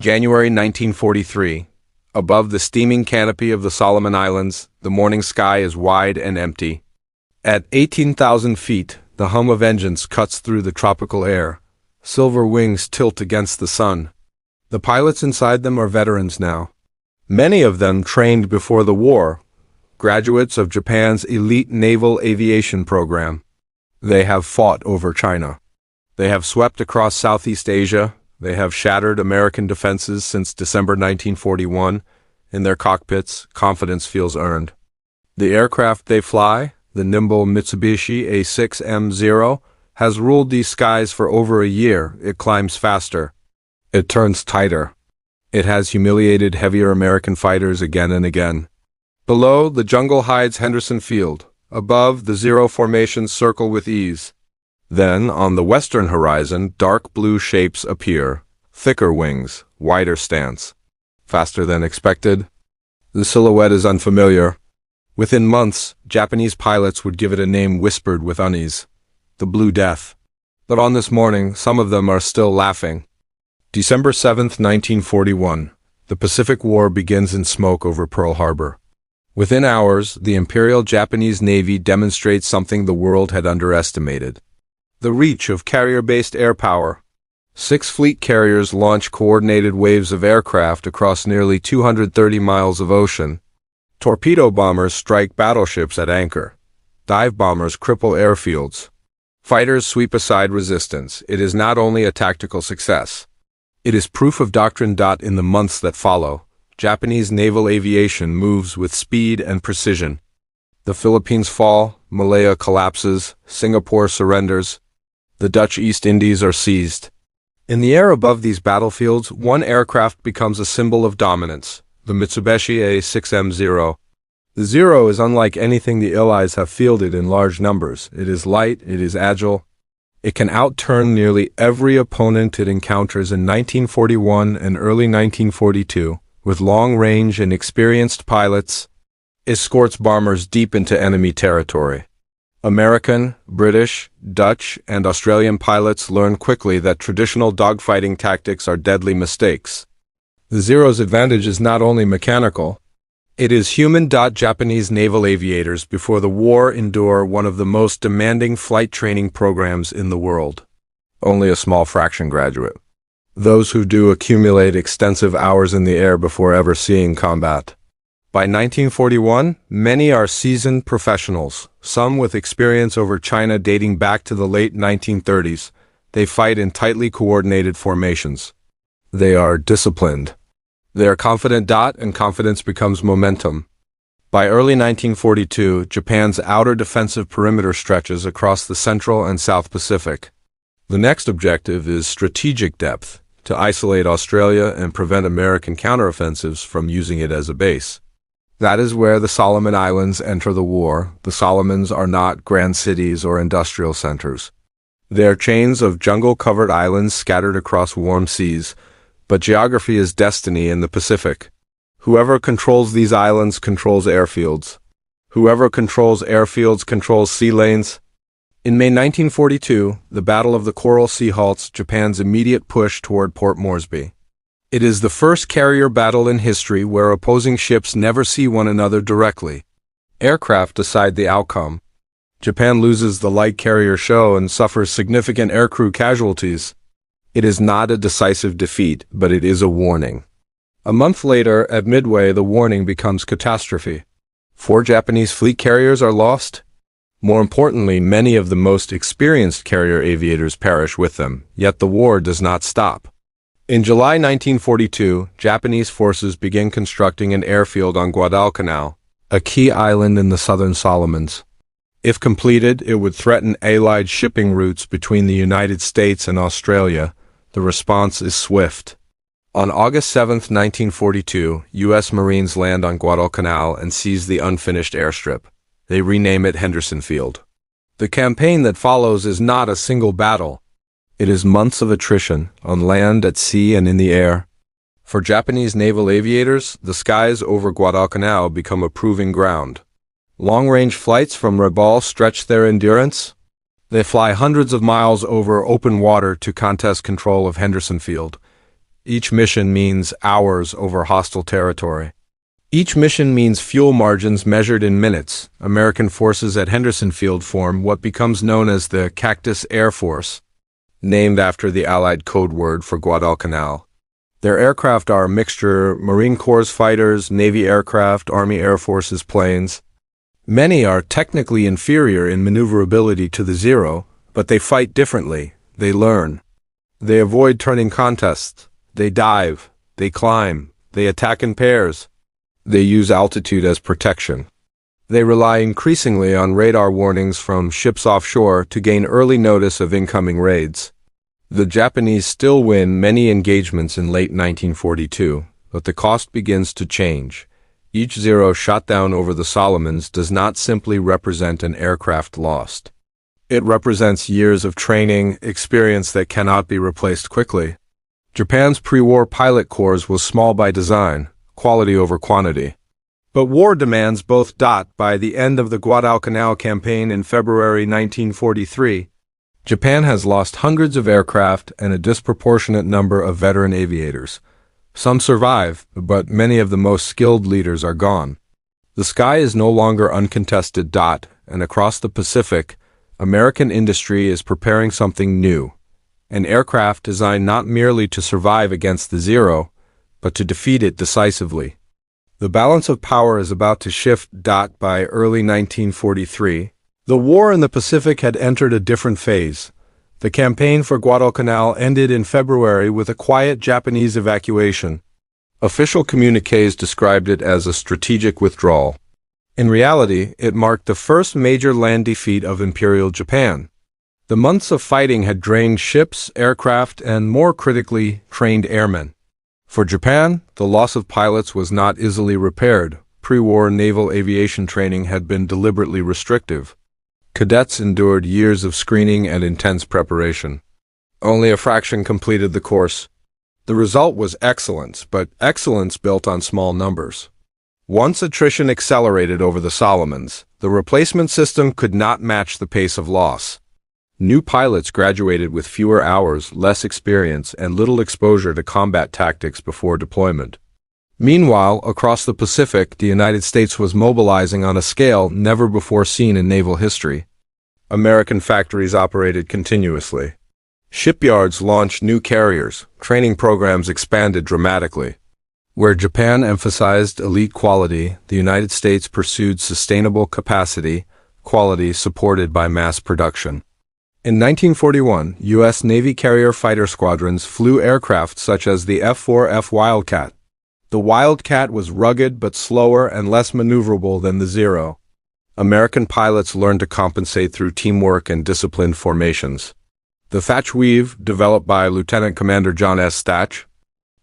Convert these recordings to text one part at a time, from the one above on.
January 1943. Above the steaming canopy of the Solomon Islands, the morning sky is wide and empty. At 18,000 feet, the hum of engines cuts through the tropical air. Silver wings tilt against the sun. The pilots inside them are veterans now. Many of them trained before the war, graduates of Japan's elite naval aviation program. They have fought over China. They have swept across Southeast Asia. They have shattered American defenses since December 1941. In their cockpits, confidence feels earned. The aircraft they fly, the nimble Mitsubishi A6M0, has ruled these skies for over a year. It climbs faster. It turns tighter. It has humiliated heavier American fighters again and again. Below, the jungle hides Henderson Field. Above, the zero formations circle with ease. Then, on the western horizon, dark blue shapes appear. Thicker wings, wider stance. Faster than expected. The silhouette is unfamiliar. Within months, Japanese pilots would give it a name whispered with unease. The Blue Death. But on this morning, some of them are still laughing. December 7, 1941. The Pacific War begins in smoke over Pearl Harbor. Within hours, the Imperial Japanese Navy demonstrates something the world had underestimated. The reach of carrier-based air power. 6 fleet carriers launch coordinated waves of aircraft across nearly 230 miles of ocean. Torpedo bombers strike battleships at anchor. Dive bombers cripple airfields. Fighters sweep aside resistance. It is not only a tactical success. It is proof of doctrine. In the months that follow, Japanese naval aviation moves with speed and precision. The Philippines fall, Malaya collapses, Singapore surrenders. The Dutch East Indies are seized. In the air above these battlefields, one aircraft becomes a symbol of dominance, the Mitsubishi A6M0. The Zero is unlike anything the Allies have fielded in large numbers. It is light, it is agile. It can outturn nearly every opponent it encounters in 1941 and early 1942, with long range and experienced pilots. Escorts bombers deep into enemy territory. American, British, Dutch, and Australian pilots learn quickly that traditional dogfighting tactics are deadly mistakes. The Zero's advantage is not only mechanical, it is human. Japanese naval aviators before the war endure one of the most demanding flight training programs in the world. Only a small fraction graduate. Those who do accumulate extensive hours in the air before ever seeing combat. By 1941, many are seasoned professionals, some with experience over China dating back to the late 1930s. They fight in tightly coordinated formations. They are disciplined. They are confident. And confidence becomes momentum. By early 1942, Japan's outer defensive perimeter stretches across the Central and South Pacific. The next objective is strategic depth, to isolate Australia and prevent American counteroffensives from using it as a base. That is where the Solomon Islands enter the war. The Solomons are not grand cities or industrial centers. They are chains of jungle-covered islands scattered across warm seas, but geography is destiny in the Pacific. Whoever controls these islands controls airfields. Whoever controls airfields controls sea lanes. In May 1942, the Battle of the Coral Sea halts Japan's immediate push toward Port Moresby. It is the first carrier battle in history where opposing ships never see one another directly. Aircraft decide the outcome. Japan loses the light carrier show and suffers significant aircrew casualties. It is not a decisive defeat, but it is a warning. A month later, at Midway, the warning becomes catastrophe. 4 Japanese fleet carriers are lost. More importantly, many of the most experienced carrier aviators perish with them, yet the war does not stop. In July 1942, Japanese forces begin constructing an airfield on Guadalcanal, a key island in the southern Solomons. If completed, it would threaten Allied shipping routes between the United States and Australia. The response is swift. On August 7, 1942, U.S. Marines land on Guadalcanal and seize the unfinished airstrip. They rename it Henderson Field. The campaign that follows is not a single battle. It is months of attrition, on land, at sea, and in the air. For Japanese naval aviators, the skies over Guadalcanal become a proving ground. Long-range flights from Rabaul stretch their endurance. They fly hundreds of miles over open water to contest control of Henderson Field. Each mission means hours over hostile territory. Each mission means fuel margins measured in minutes. American forces at Henderson Field form what becomes known as the Cactus Air Force, named after the Allied code word for Guadalcanal. Their aircraft are a mixture: Marine Corps fighters, Navy aircraft, Army Air Forces planes. Many are technically inferior in maneuverability to the Zero, but they fight differently. They learn. They avoid turning contests. They dive. They climb. They attack in pairs. They use altitude as protection. They rely increasingly on radar warnings from ships offshore to gain early notice of incoming raids. The Japanese still win many engagements in late 1942, but the cost begins to change. Each Zero shot down over the Solomons does not simply represent an aircraft lost. It represents years of training, experience that cannot be replaced quickly. Japan's pre-war pilot corps was small by design, quality over quantity. But war demands both. By the end of the Guadalcanal campaign in February 1943, Japan has lost hundreds of aircraft and a disproportionate number of veteran aviators. Some survive, but many of the most skilled leaders are gone. The sky is no longer uncontested. And across the Pacific, American industry is preparing something new. An aircraft designed not merely to survive against the Zero, but to defeat it decisively. The balance of power is about to shift. By early 1943, the war in the Pacific had entered a different phase. The campaign for Guadalcanal ended in February with a quiet Japanese evacuation. Official communiques described it as a strategic withdrawal. In reality, it marked the first major land defeat of Imperial Japan. The months of fighting had drained ships, aircraft, and, more critically, trained airmen. For Japan, the loss of pilots was not easily repaired. Pre-war naval aviation training had been deliberately restrictive. Cadets endured years of screening and intense preparation. Only a fraction completed the course. The result was excellence, but excellence built on small numbers. Once attrition accelerated over the Solomons, the replacement system could not match the pace of loss. New pilots graduated with fewer hours, less experience, and little exposure to combat tactics before deployment. Meanwhile, across the Pacific, the United States was mobilizing on a scale never before seen in naval history. American factories operated continuously. Shipyards launched new carriers. Training programs expanded dramatically. Where Japan emphasized elite quality, the United States pursued sustainable capacity, quality supported by mass production. In 1941, U.S. Navy carrier fighter squadrons flew aircraft such as the F6F Wildcat. The Wildcat was rugged but slower and less maneuverable than the Zero. American pilots learned to compensate through teamwork and disciplined formations. The Thatch Weave, developed by Lieutenant Commander John S. Thatch,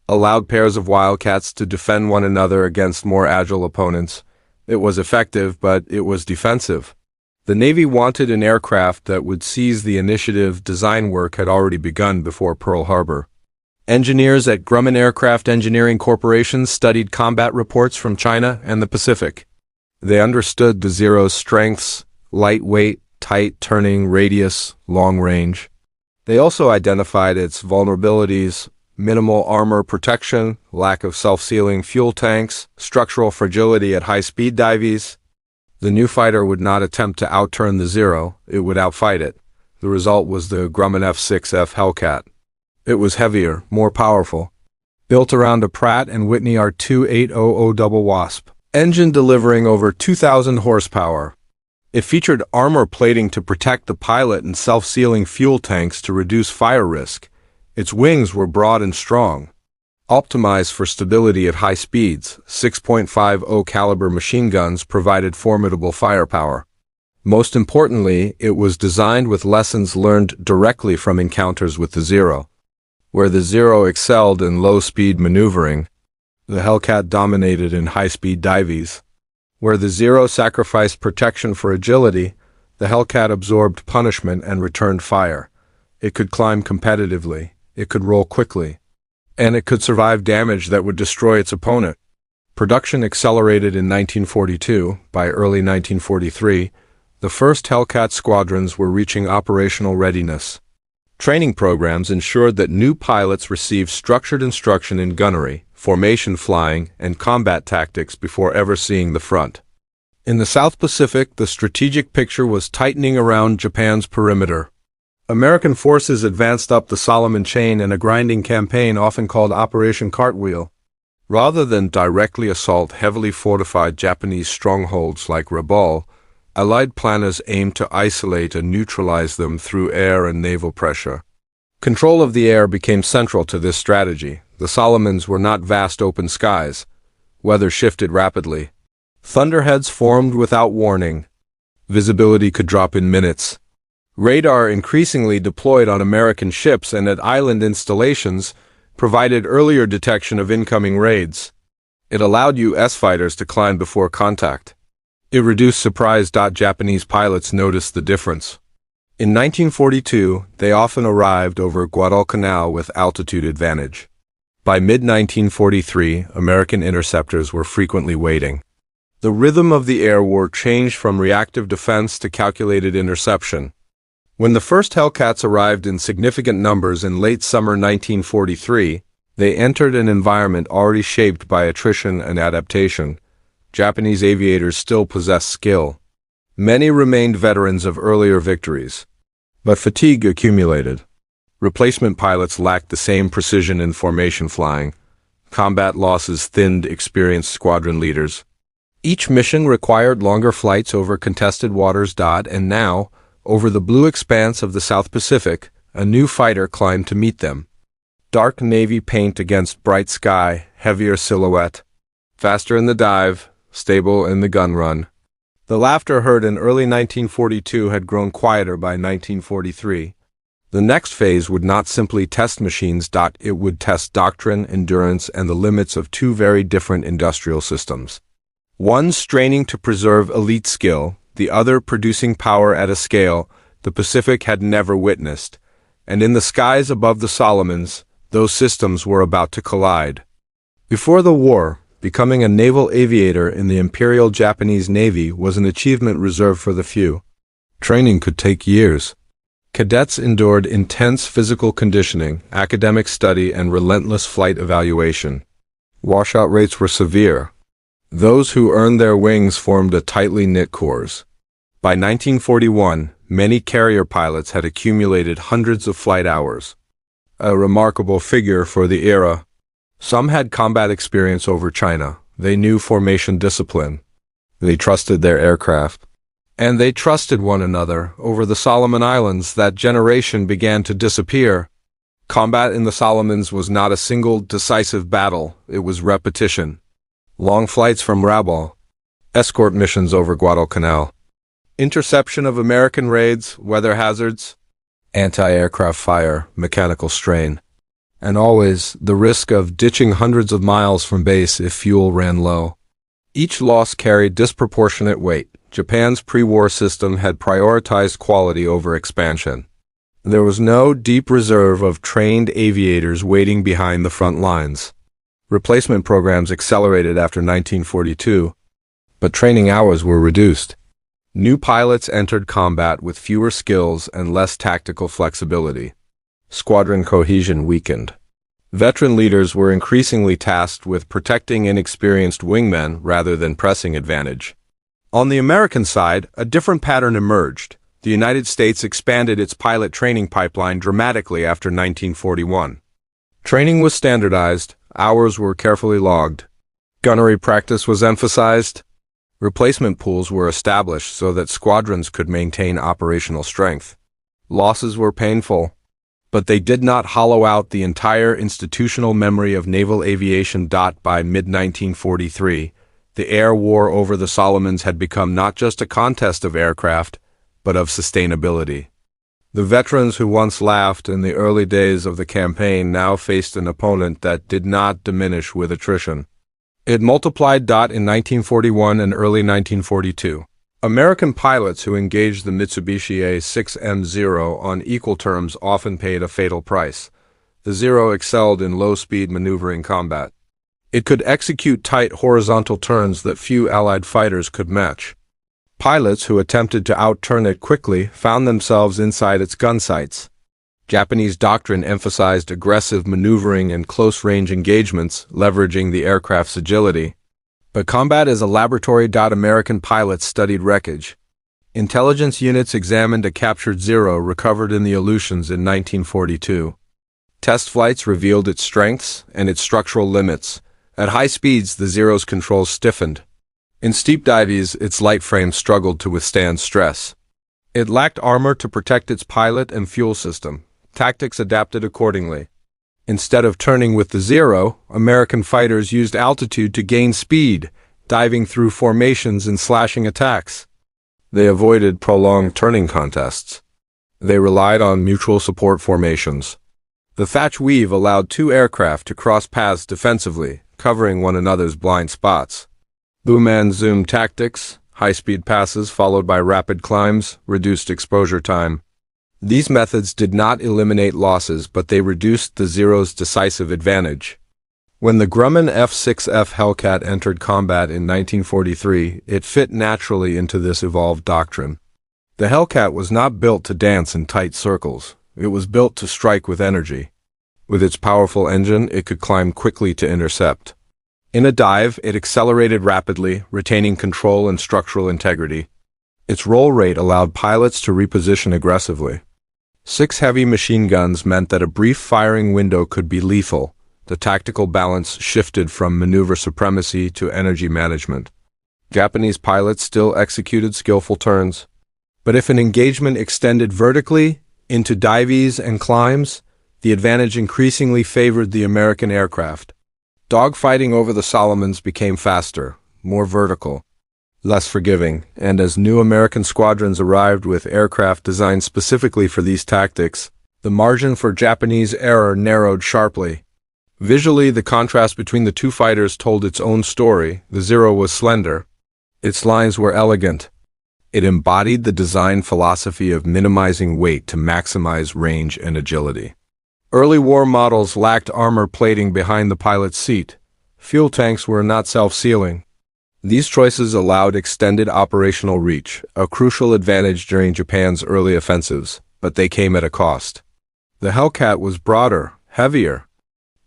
allowed pairs of Wildcats to defend one another against more agile opponents. It was effective, but it was defensive. The Navy wanted an aircraft that would seize the initiative. Design work had already begun before Pearl Harbor. Engineers at Grumman Aircraft Engineering Corporation studied combat reports from China and the Pacific. They understood the Zero's strengths: lightweight, tight turning radius, long range. They also identified its vulnerabilities: minimal armor protection, lack of self-sealing fuel tanks, structural fragility at high-speed dives. The new fighter would not attempt to outturn the Zero, it would outfight it. The result was the Grumman F6F Hellcat. It was heavier, more powerful. Built around a Pratt & Whitney R2800 double Wasp engine delivering over 2,000 horsepower. It featured armor plating to protect the pilot and self-sealing fuel tanks to reduce fire risk. Its wings were broad and strong. Optimized for stability at high speeds, 6.50 caliber machine guns provided formidable firepower. Most importantly, it was designed with lessons learned directly from encounters with the Zero. Where the Zero excelled in low-speed maneuvering, the Hellcat dominated in high-speed dives. Where the Zero sacrificed protection for agility, the Hellcat absorbed punishment and returned fire. It could climb competitively, it could roll quickly, and it could survive damage that would destroy its opponent. Production accelerated in 1942. By early 1943, the first Hellcat squadrons were reaching operational readiness. Training programs ensured that new pilots received structured instruction in gunnery, formation flying, and combat tactics before ever seeing the front. In the South Pacific, the strategic picture was tightening around Japan's perimeter. American forces advanced up the Solomon Chain in a grinding campaign often called Operation Cartwheel. Rather than directly assault heavily fortified Japanese strongholds like Rabaul, Allied planners aimed to isolate and neutralize them through air and naval pressure. Control of the air became central to this strategy. The Solomons were not vast open skies. Weather shifted rapidly. Thunderheads formed without warning. Visibility could drop in minutes. Radar, increasingly deployed on American ships and at island installations, provided earlier detection of incoming raids. It allowed U.S. fighters to climb before contact. It reduced surprise. Japanese pilots noticed the difference. In 1942, they often arrived over Guadalcanal with altitude advantage. By mid-1943, American interceptors were frequently waiting. The rhythm of the air war changed from reactive defense to calculated interception. When the first Hellcats arrived in significant numbers in late summer 1943, they entered an environment already shaped by attrition and adaptation. Japanese aviators still possessed skill. Many remained veterans of earlier victories. But fatigue accumulated. Replacement pilots lacked the same precision in formation flying. Combat losses thinned experienced squadron leaders. Each mission required longer flights over contested waters. And now, over the blue expanse of the South Pacific, a new fighter climbed to meet them. Dark navy paint against bright sky, heavier silhouette. Faster in the dive, stable in the gun run. The laughter heard in early 1942 had grown quieter by 1943. The next phase would not simply test machines. It would test doctrine, endurance, and the limits of two very different industrial systems. One straining to preserve elite skill, the other producing power at a scale the Pacific had never witnessed. And in the skies above the Solomons, those systems were about to collide. Before the war, becoming a naval aviator in the Imperial Japanese Navy was an achievement reserved for the few. Training could take years. Cadets endured intense physical conditioning, academic study, and relentless flight evaluation. Washout rates were severe. Those who earned their wings formed a tightly knit corps. By 1941, many carrier pilots had accumulated hundreds of flight hours. A remarkable figure for the era. Some had combat experience over China. They knew formation discipline. They trusted their aircraft. And they trusted one another. Over the Solomon Islands, that generation began to disappear. Combat in the Solomons was not a single decisive battle. It was repetition. Long flights from Rabaul. Escort missions over Guadalcanal. Interception of American raids, weather hazards. Anti-aircraft fire, mechanical strain. And always the risk of ditching hundreds of miles from base if fuel ran low. Each loss carried disproportionate weight. Japan's pre-war system had prioritized quality over expansion. There was no deep reserve of trained aviators waiting behind the front lines. Replacement programs accelerated after 1942, but training hours were reduced. New pilots entered combat with fewer skills and less tactical flexibility. Squadron cohesion weakened. Veteran leaders were increasingly tasked with protecting inexperienced wingmen rather than pressing advantage. On the American side, a different pattern emerged. The United States expanded its pilot training pipeline dramatically after 1941. Training was standardized, hours were carefully logged. Gunnery practice was emphasized. Replacement pools were established so that squadrons could maintain operational strength. Losses were painful, but they did not hollow out the entire institutional memory of naval aviation. By mid-1943, the air war over the Solomons had become not just a contest of aircraft, but of sustainability. The veterans who once laughed in the early days of the campaign now faced an opponent that did not diminish with attrition. It multiplied. In 1941 and early 1942. American pilots who engaged the Mitsubishi A6M0 on equal terms often paid a fatal price. The Zero excelled in low-speed maneuvering combat. It could execute tight horizontal turns that few Allied fighters could match. Pilots who attempted to outturn it quickly found themselves inside its gun sights. Japanese doctrine emphasized aggressive maneuvering and close-range engagements, leveraging the aircraft's agility. But combat is a laboratory. American pilots studied wreckage. Intelligence units examined a captured Zero recovered in the Aleutians in 1942. Test flights revealed its strengths and its structural limits. At high speeds, the Zero's controls stiffened. In steep dives, its light frame struggled to withstand stress. It lacked armor to protect its pilot and fuel system. Tactics adapted accordingly. Instead of turning with the Zero, American fighters used altitude to gain speed, diving through formations and slashing attacks. They avoided prolonged turning contests. They relied on mutual support formations. The Thatch weave allowed two aircraft to cross paths defensively, covering one another's blind spots. Boom and zoom tactics, high-speed passes followed by rapid climbs, reduced exposure time. These methods did not eliminate losses, but they reduced the Zero's decisive advantage. When the Grumman F6F Hellcat entered combat in 1943, it fit naturally into this evolved doctrine. The Hellcat was not built to dance in tight circles. It was built to strike with energy. With its powerful engine, it could climb quickly to intercept. In a dive, it accelerated rapidly, retaining control and structural integrity. Its roll rate allowed pilots to reposition aggressively. 6 heavy machine guns meant that a brief firing window could be lethal. The tactical balance shifted from maneuver supremacy to energy management. Japanese pilots still executed skillful turns. But if an engagement extended vertically into dives and climbs, the advantage increasingly favored the American aircraft. Dogfighting over the Solomons became faster, more vertical, less forgiving, and as new American squadrons arrived with aircraft designed specifically for these tactics, the margin for Japanese error narrowed sharply. Visually, the contrast between the two fighters told its own story. The Zero was slender. Its lines were elegant. It embodied the design philosophy of minimizing weight to maximize range and agility. Early war models lacked armor plating behind the pilot's seat. Fuel tanks were not self-sealing. These choices allowed extended operational reach, a crucial advantage during Japan's early offensives, but they came at a cost. The Hellcat was broader, heavier,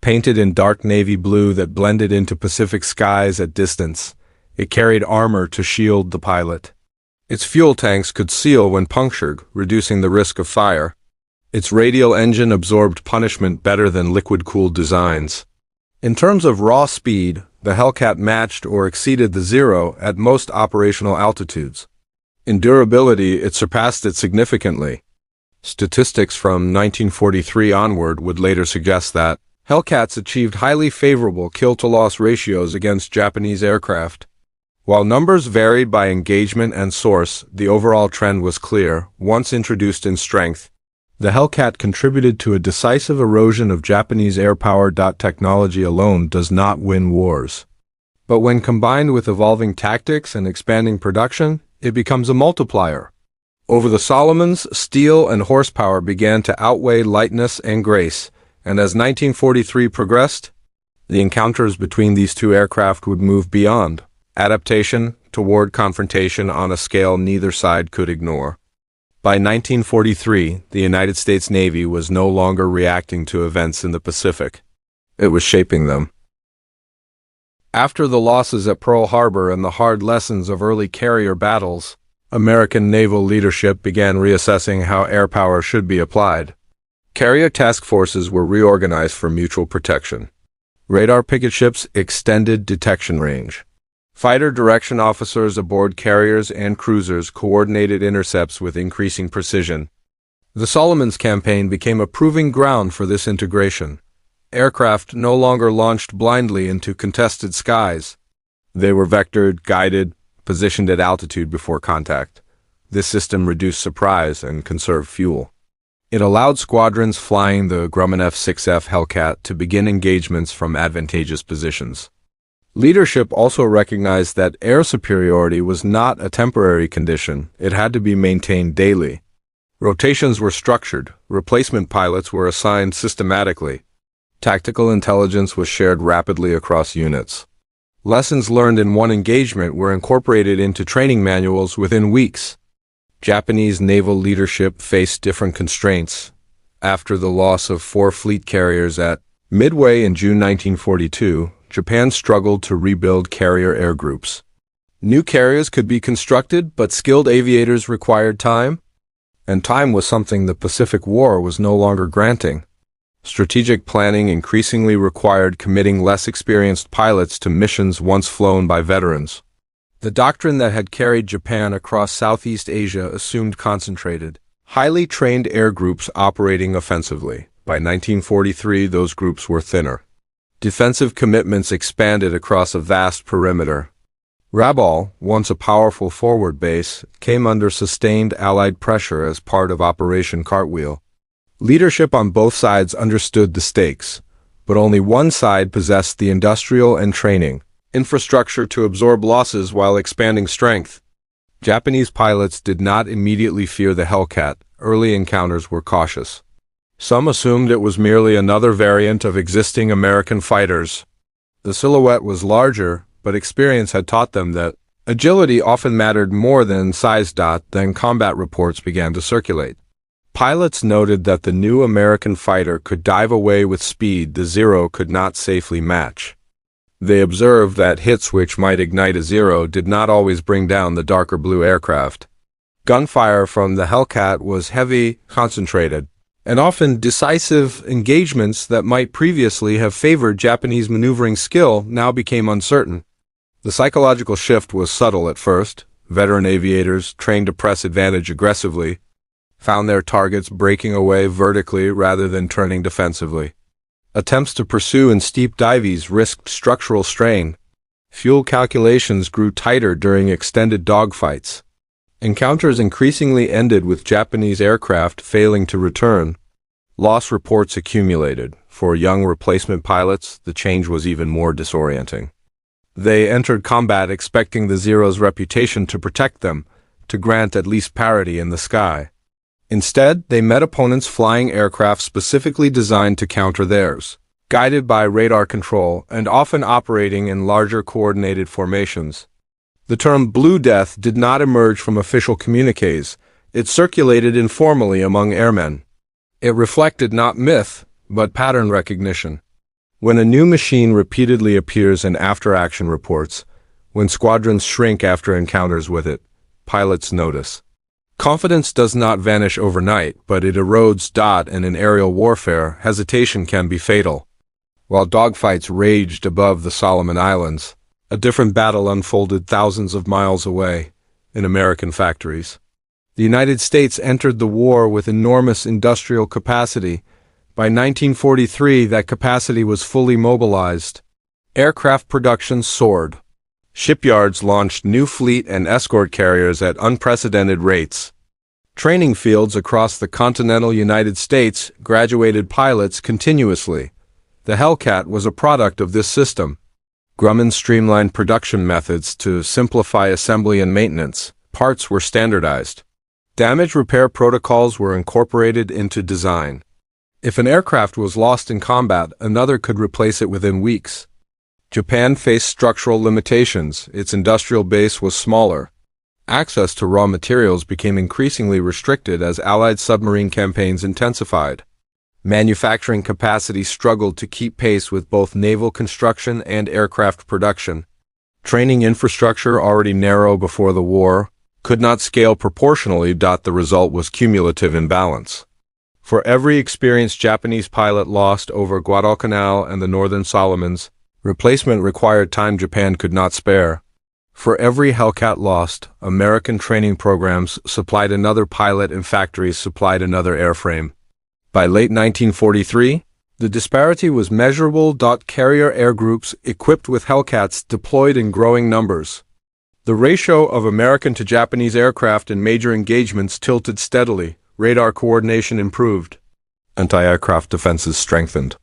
painted in dark navy blue that blended into Pacific skies at distance. It carried armor to shield the pilot. Its fuel tanks could seal when punctured, reducing the risk of fire. Its radial engine absorbed punishment better than liquid-cooled designs. In terms of raw speed, the Hellcat matched or exceeded the Zero at most operational altitudes. In durability, it surpassed it significantly. Statistics from 1943 onward would later suggest that Hellcats achieved highly favorable kill-to-loss ratios against Japanese aircraft. While numbers varied by engagement and source, the overall trend was clear. Once introduced in strength, the Hellcat contributed to a decisive erosion of Japanese air power. Technology alone does not win wars. But when combined with evolving tactics and expanding production, it becomes a multiplier. Over the Solomons, steel and horsepower began to outweigh lightness and grace, and as 1943 progressed, the encounters between these two aircraft would move beyond adaptation toward confrontation on a scale neither side could ignore. By 1943, the United States Navy was no longer reacting to events in the Pacific. It was shaping them. After the losses at Pearl Harbor and the hard lessons of early carrier battles, American naval leadership began reassessing how air power should be applied. Carrier task forces were reorganized for mutual protection. Radar picket ships extended detection range. Fighter direction officers aboard carriers and cruisers coordinated intercepts with increasing precision. The Solomons campaign became a proving ground for this integration. Aircraft no longer launched blindly into contested skies. They were vectored, guided, positioned at altitude before contact. This system reduced surprise and conserved fuel. It allowed squadrons flying the Grumman F6F Hellcat to begin engagements from advantageous positions. Leadership also recognized that air superiority was not a temporary condition. It had to be maintained daily. Rotations were structured. Replacement pilots were assigned systematically. Tactical intelligence was shared rapidly across units. Lessons learned in one engagement were incorporated into training manuals within weeks. Japanese naval leadership faced different constraints. After the loss of 4 fleet carriers at Midway in June 1942, Japan struggled to rebuild carrier air groups. New carriers could be constructed, but skilled aviators required time, and time was something the Pacific War was no longer granting. Strategic planning increasingly required committing less experienced pilots to missions once flown by veterans. The doctrine that had carried Japan across Southeast Asia assumed concentrated, highly trained air groups operating offensively. By 1943, those groups were thinner. Defensive commitments expanded across a vast perimeter. Rabaul, once a powerful forward base, came under sustained Allied pressure as part of Operation Cartwheel. Leadership on both sides understood the stakes, but only one side possessed the industrial and training infrastructure to absorb losses while expanding strength. Japanese pilots did not immediately fear the Hellcat. Early encounters were cautious. Some assumed it was merely another variant of existing American fighters. The silhouette was larger, but experience had taught them that agility often mattered more than size. Then combat reports began to circulate. Pilots noted that the new American fighter could dive away with speed the Zero could not safely match. They observed that hits which might ignite a Zero did not always bring down the darker blue aircraft. Gunfire from the Hellcat was heavy, concentrated, and often decisive. Engagements that might previously have favored Japanese maneuvering skill now became uncertain. The psychological shift was subtle at first. Veteran aviators, trained to press advantage aggressively, found their targets breaking away vertically rather than turning defensively. Attempts to pursue in steep dives risked structural strain. Fuel calculations grew tighter during extended dogfights. Encounters increasingly ended with Japanese aircraft failing to return. Loss reports accumulated. For young replacement pilots, the change was even more disorienting. They entered combat expecting the Zero's reputation to protect them, to grant at least parity in the sky. Instead, they met opponents flying aircraft specifically designed to counter theirs, guided by radar control and often operating in larger coordinated formations. The term Blue Death did not emerge from official communiques. It circulated informally among airmen. It reflected not myth, but pattern recognition. When a new machine repeatedly appears in after-action reports, when squadrons shrink after encounters with it, pilots notice. Confidence does not vanish overnight, but it erodes. And in aerial warfare, hesitation can be fatal. While dogfights raged above the Solomon Islands, a different battle unfolded thousands of miles away, in American factories. The United States entered the war with enormous industrial capacity. By 1943, that capacity was fully mobilized. Aircraft production soared. Shipyards launched new fleet and escort carriers at unprecedented rates. Training fields across the continental United States graduated pilots continuously. The Hellcat was a product of this system. Grumman streamlined production methods to simplify assembly and maintenance. Parts were standardized. Damage repair protocols were incorporated into design. If an aircraft was lost in combat, another could replace it within weeks. Japan faced structural limitations. Its industrial base was smaller. Access to raw materials became increasingly restricted as Allied submarine campaigns intensified. Manufacturing capacity struggled to keep pace with both naval construction and aircraft production. Training infrastructure, already narrow before the war, could not scale proportionally. The result was cumulative imbalance. For every experienced Japanese pilot lost over Guadalcanal and the Northern Solomons, replacement required time Japan could not spare. For every Hellcat lost, American training programs supplied another pilot and factories supplied another airframe. By late 1943, the disparity was measurable. Carrier air groups equipped with Hellcats deployed in growing numbers. The ratio of American to Japanese aircraft in major engagements tilted steadily. Radar coordination improved. Anti-aircraft defenses strengthened.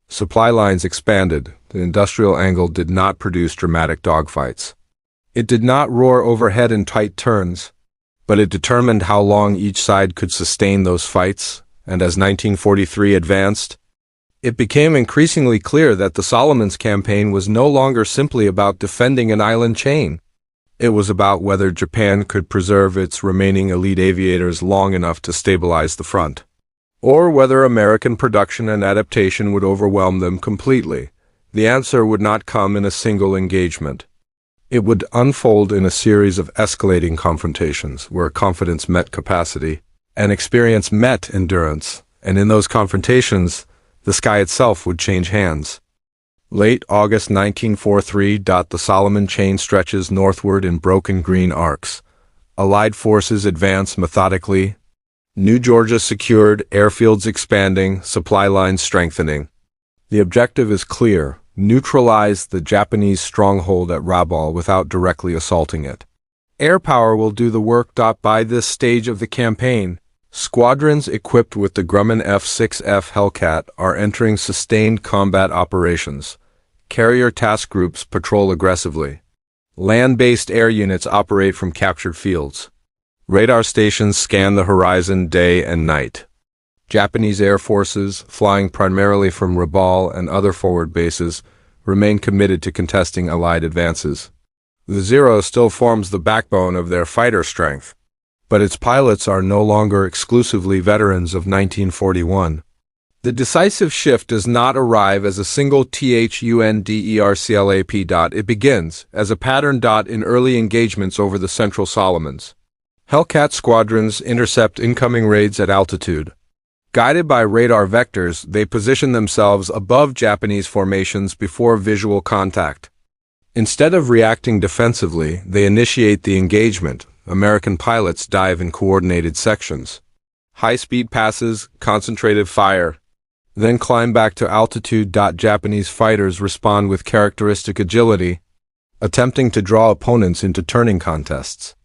Supply lines expanded. The industrial angle did not produce dramatic dogfights. It did not roar overhead in tight turns, but it determined how long each side could sustain those fights, and as 1943 advanced, it became increasingly clear that the Solomons campaign was no longer simply about defending an island chain. It was about whether Japan could preserve its remaining elite aviators long enough to stabilize the front. or whether American production and adaptation would overwhelm them completely. The answer would not come in a single engagement. It would unfold in a series of escalating confrontations where confidence met capacity and experience met endurance, and in those confrontations, the sky itself would change hands. Late August 1943. The Solomon chain stretches northward in broken green arcs. Allied forces advance methodically. New Georgia secured, airfields expanding, supply lines strengthening. The objective is clear: neutralize the Japanese stronghold at Rabaul without directly assaulting it. Air power will do the work. By this stage of the campaign, squadrons equipped with the Grumman F6F Hellcat are entering sustained combat operations. Carrier task groups patrol aggressively. Land-based air units operate from captured fields. Radar stations scan the horizon day and night. Japanese air forces, flying primarily from Rabaul and other forward bases, remain committed to contesting Allied advances. The Zero still forms the backbone of their fighter strength, but its pilots are no longer exclusively veterans of 1941. The decisive shift does not arrive as a single THUNDERCLAP. It begins as a pattern. In early engagements over the Central Solomons, Hellcat squadrons intercept incoming raids at altitude. Guided by radar vectors, they position themselves above Japanese formations before visual contact. Instead of reacting defensively, they initiate the engagement. American pilots dive in coordinated sections. High-speed passes, concentrated fire, then climb back to altitude. Japanese fighters respond with characteristic agility, attempting to draw opponents into turning contests.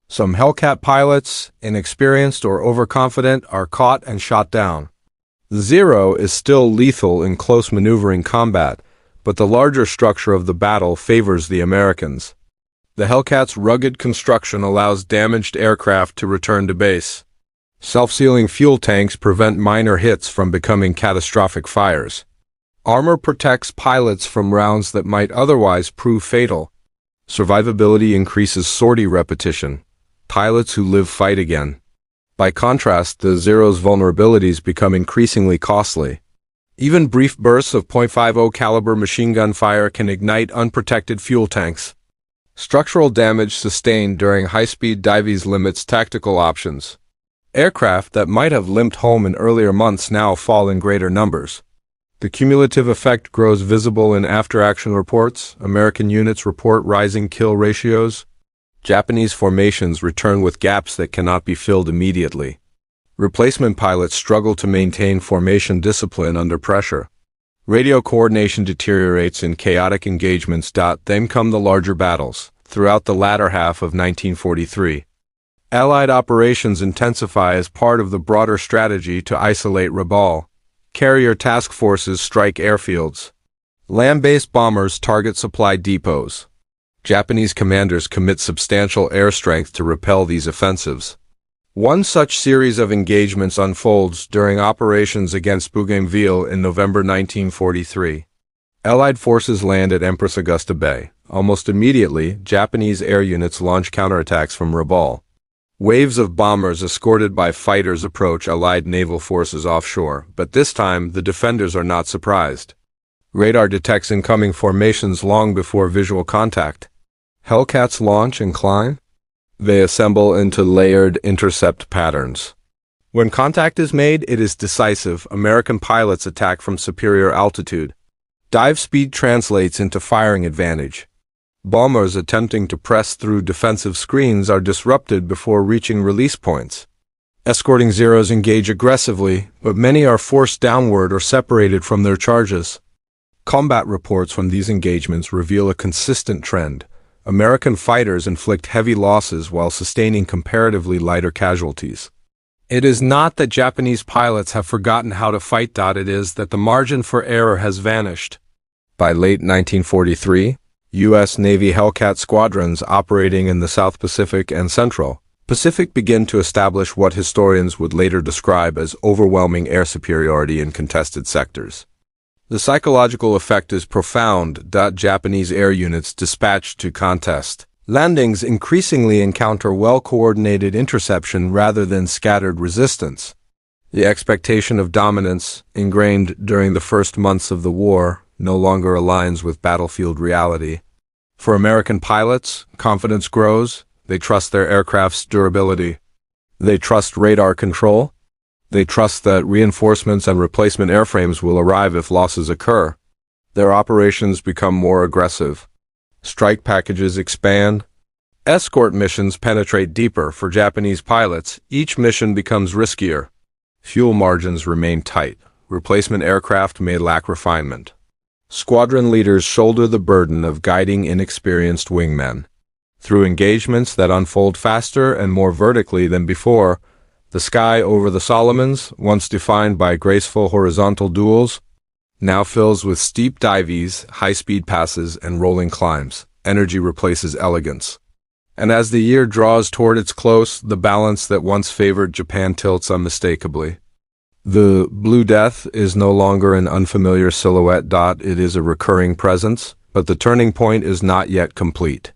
Some Hellcat pilots, inexperienced or overconfident, are caught and shot down. The Zero is still lethal in close maneuvering combat, but the larger structure of the battle favors the Americans. The Hellcat's rugged construction allows damaged aircraft to return to base. Self-sealing fuel tanks prevent minor hits from becoming catastrophic fires. Armor protects pilots from rounds that might otherwise prove fatal. Survivability increases sortie repetition. Pilots who live fight again. By contrast, the Zero's vulnerabilities become increasingly costly. Even brief bursts of .50 caliber machine gun fire can ignite unprotected fuel tanks. Structural damage sustained during high-speed dives limits tactical options. Aircraft that might have limped home in earlier months now fall in greater numbers. The cumulative effect grows visible in after-action reports. American units report rising kill ratios. Japanese formations return with gaps that cannot be filled immediately. Replacement pilots struggle to maintain formation discipline under pressure. Radio coordination deteriorates in chaotic engagements. Then come the larger battles. Throughout the latter half of 1943, Allied operations intensify as part of the broader strategy to isolate Rabaul. Carrier task forces strike airfields. Land-based bombers target supply depots. Japanese commanders commit substantial air strength to repel these offensives. One such series of engagements unfolds during operations against Bougainville in November 1943. Allied forces land at Empress Augusta Bay. Almost immediately, Japanese air units launch counterattacks from Rabaul. Waves of bombers escorted by fighters approach Allied naval forces offshore, but this time the defenders are not surprised. Radar detects incoming formations long before visual contact. Hellcats launch and climb. They assemble into layered intercept patterns. When contact is made, it is decisive. American pilots attack from superior altitude. Dive speed translates into firing advantage. Bombers attempting to press through defensive screens are disrupted before reaching release points. Escorting Zeros engage aggressively, but many are forced downward or separated from their charges. Combat reports from these engagements reveal a consistent trend. American fighters inflict heavy losses while sustaining comparatively lighter casualties. It is not that Japanese pilots have forgotten how to fight. It is that the margin for error has vanished. By late 1943, U.S. Navy Hellcat squadrons operating in the South Pacific and Central Pacific begin to establish what historians would later describe as overwhelming air superiority in contested sectors. The psychological effect is profound. Japanese air units dispatched to contest landings increasingly encounter well-coordinated interception rather than scattered resistance. The expectation of dominance, ingrained during the first months of the war, no longer aligns with battlefield reality. For American pilots, confidence grows. They trust their aircraft's durability. They trust radar control. They trust that reinforcements and replacement airframes will arrive if losses occur. Their operations become more aggressive. Strike packages expand. Escort missions penetrate deeper for Japanese pilots. Each mission becomes riskier. Fuel margins remain tight. Replacement aircraft may lack refinement. Squadron leaders shoulder the burden of guiding inexperienced wingmen. Through engagements that unfold faster and more vertically than before, the sky over the Solomons, once defined by graceful horizontal duels, now fills with steep dives, high-speed passes, and rolling climbs. Energy replaces elegance. And as the year draws toward its close, the balance that once favored Japan tilts unmistakably. The Blue Death is no longer an unfamiliar silhouette. It is a recurring presence, but the turning point is not yet complete.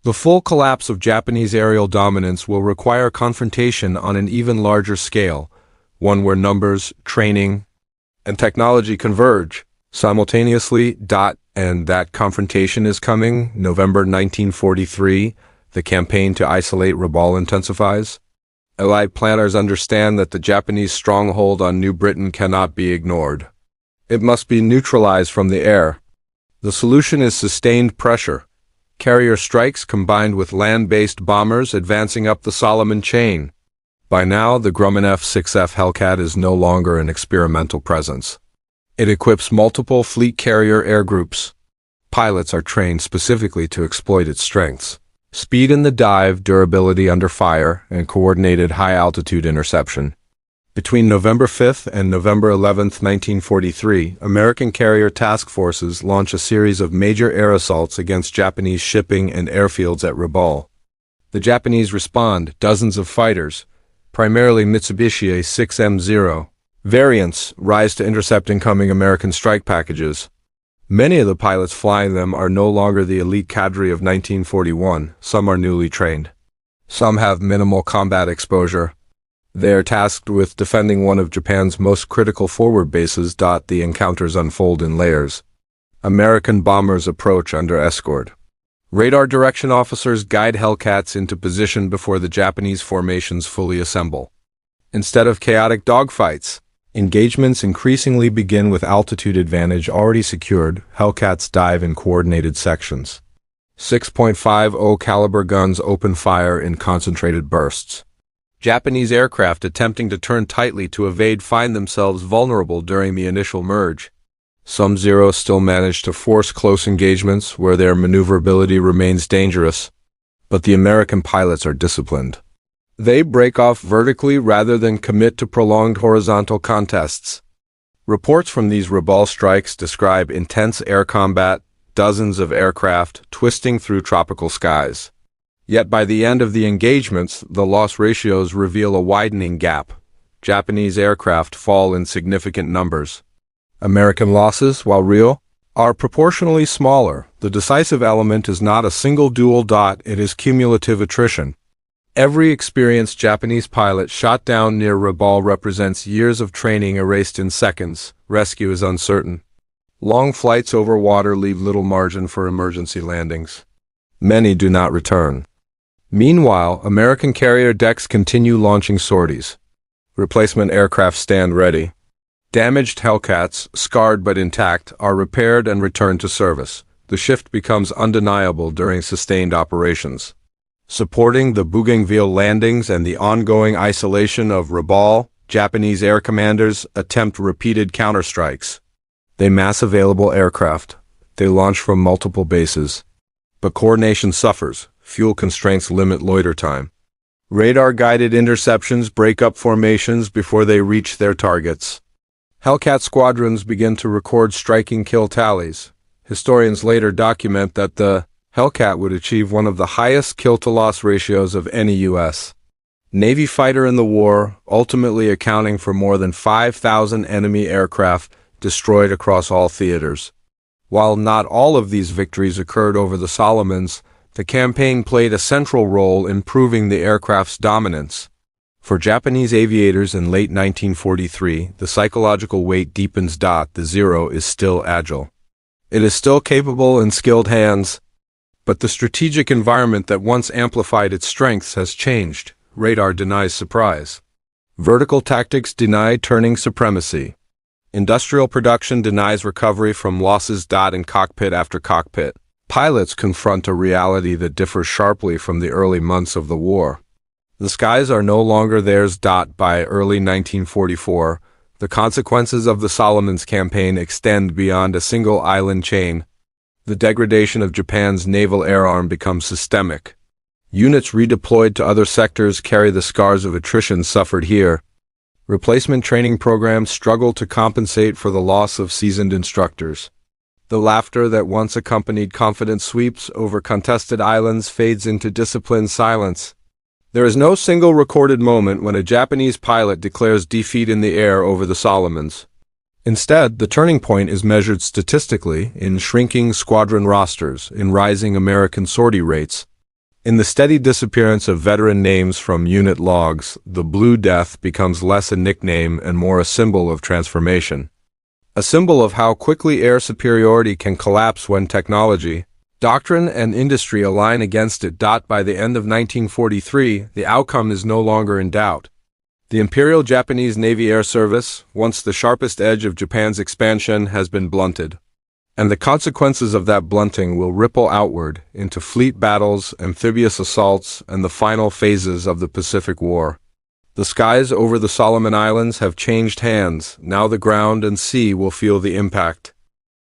The full collapse of Japanese aerial dominance will require confrontation on an even larger scale, one where numbers, training, and technology converge simultaneously. And that confrontation is coming. November 1943. The campaign to isolate Rabaul intensifies. Allied planners understand that the Japanese stronghold on New Britain cannot be ignored. It must be neutralized from the air. The solution is sustained pressure. Carrier strikes combined with land-based bombers advancing up the Solomon chain. By now, the Grumman F6F Hellcat is no longer an experimental presence. It equips multiple fleet carrier air groups. Pilots are trained specifically to exploit its strengths. Speed in the dive, durability under fire, and coordinated high-altitude interception. Between November 5th and November 11th, 1943, American carrier task forces launch a series of major air assaults against Japanese shipping and airfields at Rabaul. The Japanese respond, dozens of fighters, primarily Mitsubishi A6M0 variants, rise to intercept incoming American strike packages. Many of the pilots flying them are no longer the elite cadre of 1941. Some are newly trained. Some have minimal combat exposure. They are tasked with defending one of Japan's most critical forward bases. The encounters unfold in layers. American bombers approach under escort. Radar direction officers guide Hellcats into position before the Japanese formations fully assemble. Instead of chaotic dogfights, engagements increasingly begin with altitude advantage already secured. Hellcats dive in coordinated sections. 6.50 caliber guns open fire in concentrated bursts. Japanese aircraft attempting to turn tightly to evade find themselves vulnerable during the initial merge. Some Zeros still manage to force close engagements where their maneuverability remains dangerous, but the American pilots are disciplined. They break off vertically rather than commit to prolonged horizontal contests. Reports from these Rabaul strikes describe intense air combat, dozens of aircraft twisting through tropical skies. Yet by the end of the engagements, the loss ratios reveal a widening gap. Japanese aircraft fall in significant numbers. American losses, while real, are proportionally smaller. The decisive element is not a single duel. It is cumulative attrition. Every experienced Japanese pilot shot down near Rabaul represents years of training erased in seconds. Rescue is uncertain. Long flights over water leave little margin for emergency landings. Many do not return. Meanwhile, American carrier decks continue launching sorties. Replacement aircraft stand ready. Damaged Hellcats, scarred but intact, are repaired and returned to service. The shift becomes undeniable during sustained operations. Supporting the Bougainville landings and the ongoing isolation of Rabaul, Japanese air commanders attempt repeated counterstrikes. They mass available aircraft. They launch from multiple bases. But coordination suffers. Fuel constraints limit loiter time. Radar-guided interceptions break up formations before they reach their targets. Hellcat squadrons begin to record striking kill tallies. Historians later document that the Hellcat would achieve one of the highest kill-to-loss ratios of any U.S. Navy fighter in the war, ultimately accounting for more than 5,000 enemy aircraft destroyed across all theaters. While not all of these victories occurred over the Solomons, the campaign played a central role in proving the aircraft's dominance. For Japanese aviators in late 1943, the psychological weight deepens. The Zero is still agile. It is still capable in skilled hands, but the strategic environment that once amplified its strengths has changed. Radar denies surprise. Vertical tactics deny turning supremacy. Industrial production denies recovery from losses. In cockpit after cockpit, pilots confront a reality that differs sharply from the early months of the war. The skies are no longer theirs. By early 1944, the consequences of the Solomons campaign extend beyond a single island chain. The degradation of Japan's naval air arm becomes systemic. Units redeployed to other sectors carry the scars of attrition suffered here. Replacement training programs struggle to compensate for the loss of seasoned instructors. The laughter that once accompanied confident sweeps over contested islands fades into disciplined silence. There is no single recorded moment when a Japanese pilot declares defeat in the air over the Solomons. Instead, the turning point is measured statistically in shrinking squadron rosters, in rising American sortie rates. In the steady disappearance of veteran names from unit logs, the Blue Death becomes less a nickname and more a symbol of transformation. A symbol of how quickly air superiority can collapse when technology, doctrine, and industry align against it. By the end of 1943, the outcome is no longer in doubt. The Imperial Japanese Navy Air Service, once the sharpest edge of Japan's expansion, has been blunted. And the consequences of that blunting will ripple outward into fleet battles, amphibious assaults, and the final phases of the Pacific War. The skies over the Solomon Islands have changed hands. Now the ground and sea will feel the impact.